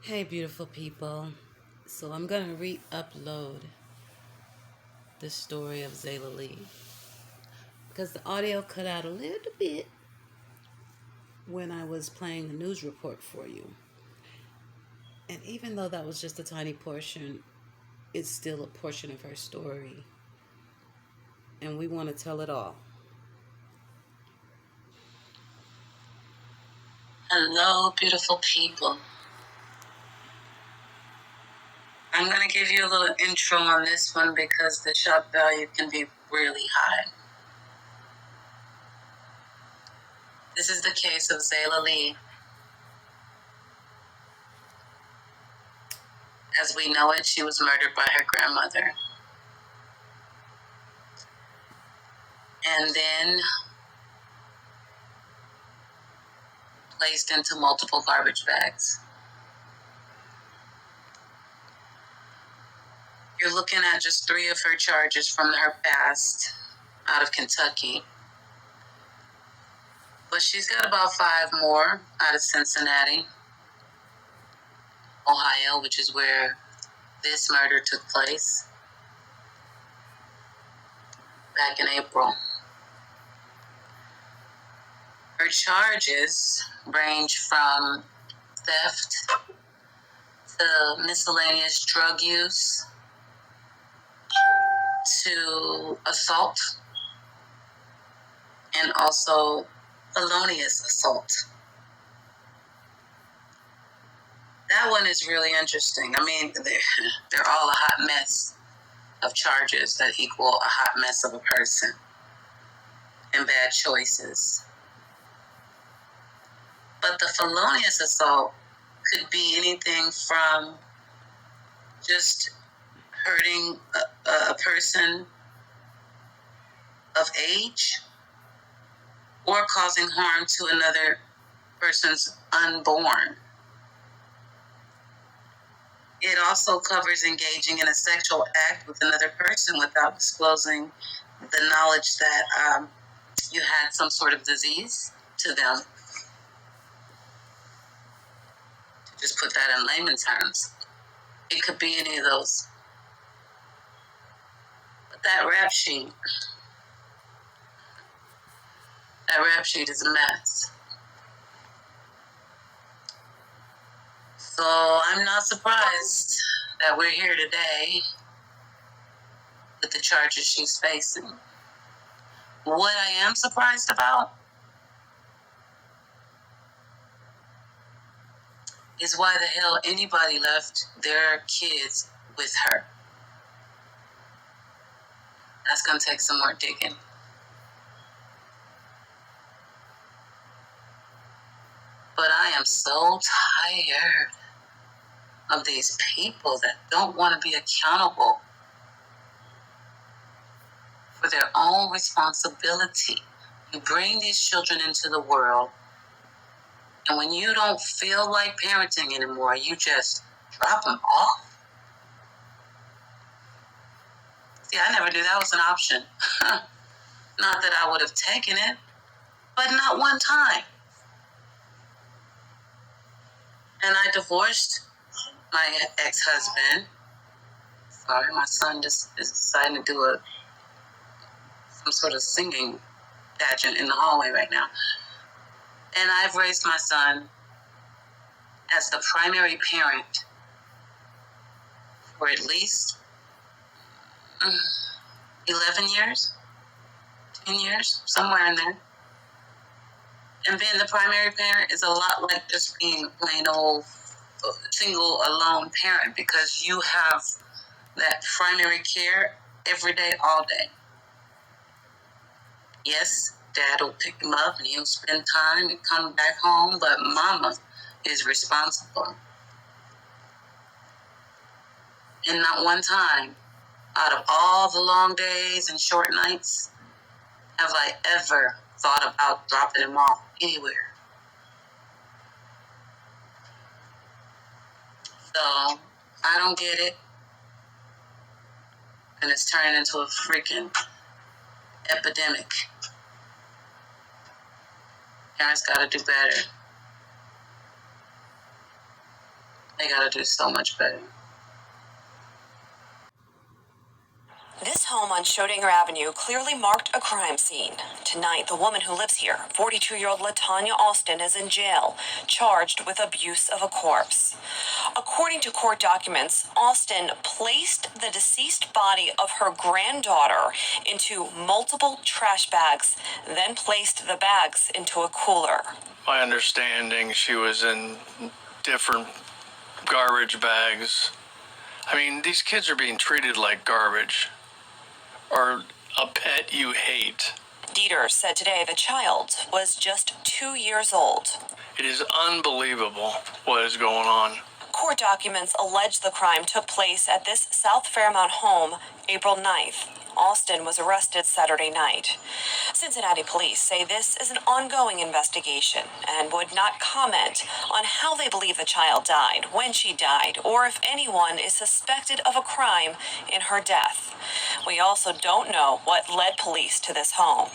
Hey, beautiful people. So I'm going to re-upload the story of Zayla Lee because the audio cut out a little bit when I was playing the news report for you. And even though that was just a tiny portion, it's still a portion of her story. And we want to tell it all. Hello, beautiful people. I'm going to give you a little intro on this one because the shock value can be really high. This is the case of Zayla Lee. As we know it, she was murdered by her grandmother. And then placed into multiple garbage bags. You're looking at just 3 of her charges from her past out of Kentucky. But she's got about 5 more out of Cincinnati, Ohio, which is where this murder took place back in April. Her charges range from theft to miscellaneous drug use to assault and also felonious assault. That one is really interesting. I mean, they're all a hot mess of charges that equal a hot mess of a person and bad choices. But the felonious assault could be anything from just hurting a person of age or causing harm to another person's unborn. It also covers engaging in a sexual act with another person without disclosing the knowledge that you had some sort of disease to them. Just put that in layman terms. It could be any of those. But that rap sheet is a mess. So I'm not surprised that we're here today with the charges she's facing. What I am surprised about is why the hell anybody left their kids with her. That's going to take some more digging. But I am so tired of these people that don't want to be accountable for their own responsibility. You bring these children into the world, and when you don't feel like parenting anymore, you just drop them off. See, I never knew that was an option. Not that I would have taken it, but not one time. And I divorced my ex-husband. Sorry, my son just is deciding to do some sort of singing pageant in the hallway right now. And I've raised my son as the primary parent for at least 11 years, 10 years, somewhere in there. And being the primary parent is a lot like just being plain old single alone parent, because you have that primary care every day, all day. Yes, dad will pick him up and he'll spend time and come back home, but mama is responsible. And not one time out of all the long days and short nights have I ever thought about dropping him off anywhere. So I don't get it. And it's turning into a freaking epidemic. Parents gotta do better. They gotta do so much better. This home on Schrodinger Avenue clearly marked a crime scene. Tonight, the woman who lives here, 42-year-old LaTanya Austin, is in jail, charged with abuse of a corpse. According to court documents, Austin placed the deceased body of her granddaughter into multiple trash bags, then placed the bags into a cooler. My understanding, she was in different garbage bags. I mean, these kids are being treated like garbage, or a pet you hate. Dieter said today the child was just 2 years old. It is unbelievable what is going on. Court documents allege the crime took place at this South Fairmount home April 9th. Austin was arrested Saturday night. Cincinnati police say this is an ongoing investigation and would not comment on how they believe the child died, when she died, or if anyone is suspected of a crime in her death. We also don't know what led police to this home.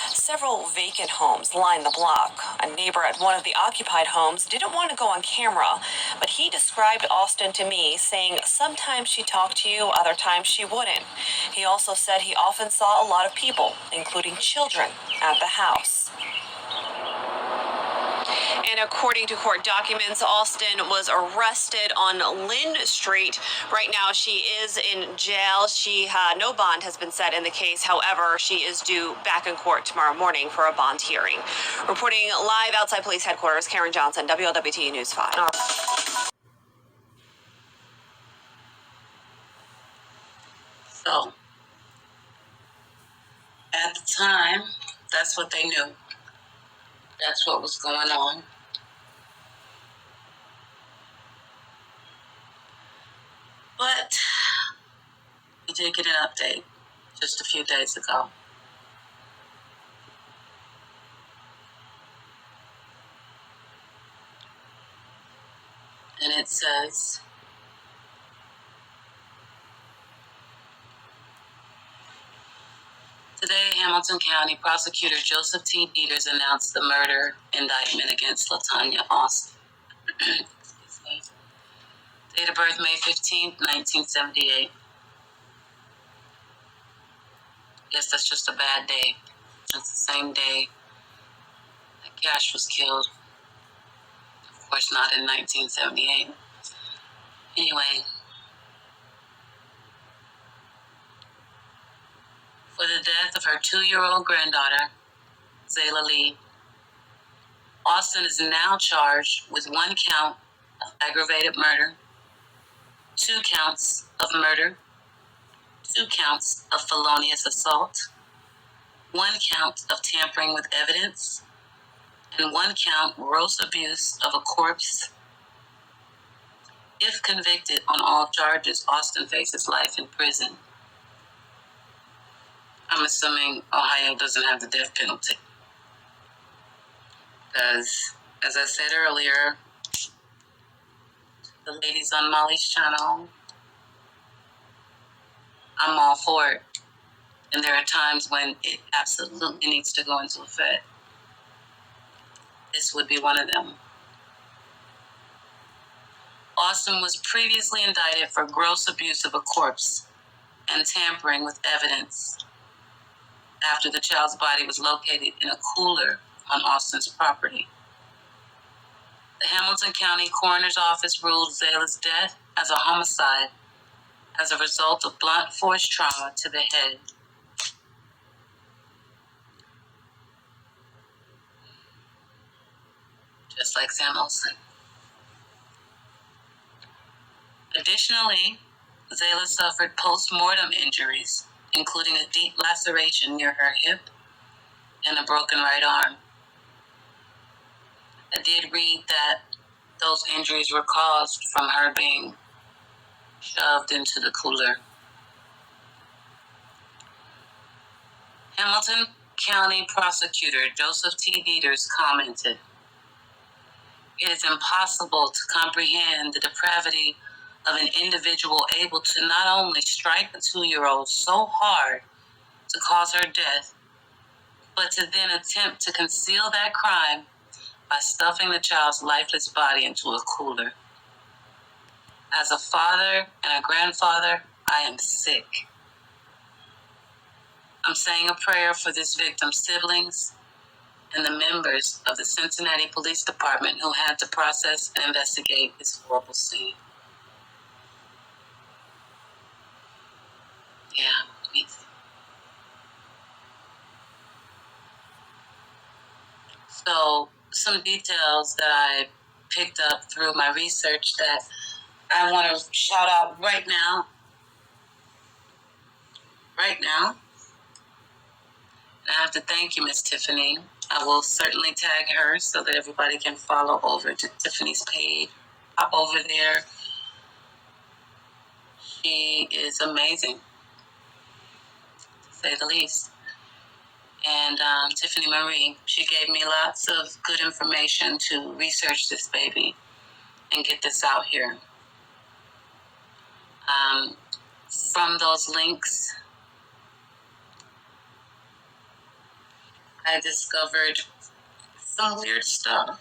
Several vacant homes line the block. A neighbor at one of the occupied homes didn't want to go on camera, but he described Austin to me, saying sometimes she talked to you, other times she wouldn't. He also said he often saw a lot of people, including children, at the house. And according to court documents, Austin was arrested on Lynn Street. Right now, she is in jail. No bond has been set in the case. However, she is due back in court tomorrow morning for a bond hearing. Reporting live outside police headquarters, Karen Johnson, WLWT News 5. So, at the time, that's what they knew. That's what was going on. But we did get an update just a few days ago. And it says, today, Hamilton County Prosecutor Joseph T. Peters announced the murder indictment against LaTanya Austin. Excuse me. Date of birth, May 15th, 1978. Guess that's just a bad day. That's the same day that Cash was killed. Of course, not in 1978. Anyway, for the death of her 2-year-old granddaughter, Zayla Lee, Austin is now charged with 1 count of aggravated murder, 2 counts of murder, 2 counts of felonious assault, 1 count of tampering with evidence, and 1 count gross abuse of a corpse. If convicted on all charges, Austin faces life in prison. I'm assuming Ohio doesn't have the death penalty. Because, as I said earlier, the ladies on Molly's channel, I'm all for it. And there are times when it absolutely needs to go into effect. This would be one of them. Austin was previously indicted for gross abuse of a corpse and tampering with evidence after the child's body was located in a cooler on Austin's property. The Hamilton County Coroner's Office ruled Zayla's death as a homicide as a result of blunt force trauma to the head. Just like Sam Olsen. Additionally, Zayla suffered post-mortem injuries, including a deep laceration near her hip and a broken right arm. I did read that those injuries were caused from her being shoved into the cooler. Hamilton County Prosecutor Joseph T. Peters commented, "It is impossible to comprehend the depravity of an individual able to not only strike a 2-year-old so hard to cause her death, but to then attempt to conceal that crime by stuffing the child's lifeless body into a cooler. As a father and a grandfather, I am sick. I'm saying a prayer for this victim's siblings and the members of the Cincinnati Police Department who had to process and investigate this horrible scene. Yeah, me too. So, some details that I picked up through my research that I want to shout out right now. And I have to thank you, Miss Tiffany. I will certainly tag her so that everybody can follow over to Tiffany's page. Hop over there. She is amazing, to say the least. And Tiffany Marie, she gave me lots of good information to research this baby and get this out here. From those links, I discovered some weird stuff.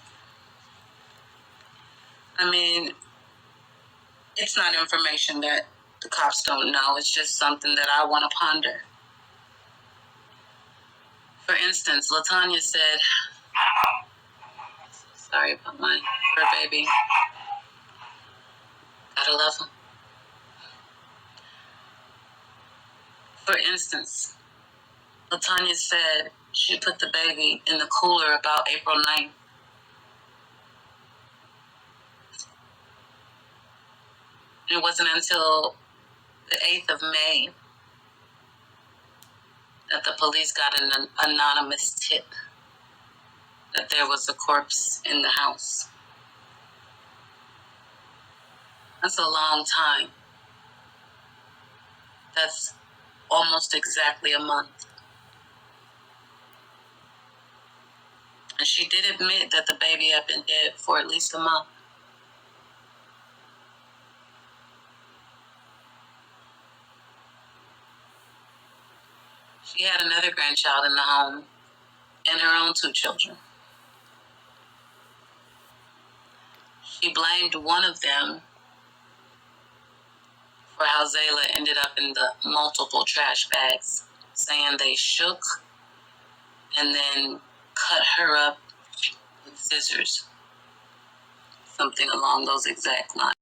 I mean, it's not information that the cops don't know. It's just something that I want to ponder. For instance, LaTanya said, sorry about my fur baby. Gotta love him. For instance, LaTanya said she put the baby in the cooler about April 9th. It wasn't until the 8th of May that the police got an anonymous tip that there was a corpse in the house. That's a long time. That's almost exactly a month. And she did admit that the baby had been dead for at least a month. She had another grandchild in the home and her own 2 children. She blamed one of them for how Zayla ended up in the multiple trash bags, saying they shook and then cut her up with scissors. Something along those exact lines.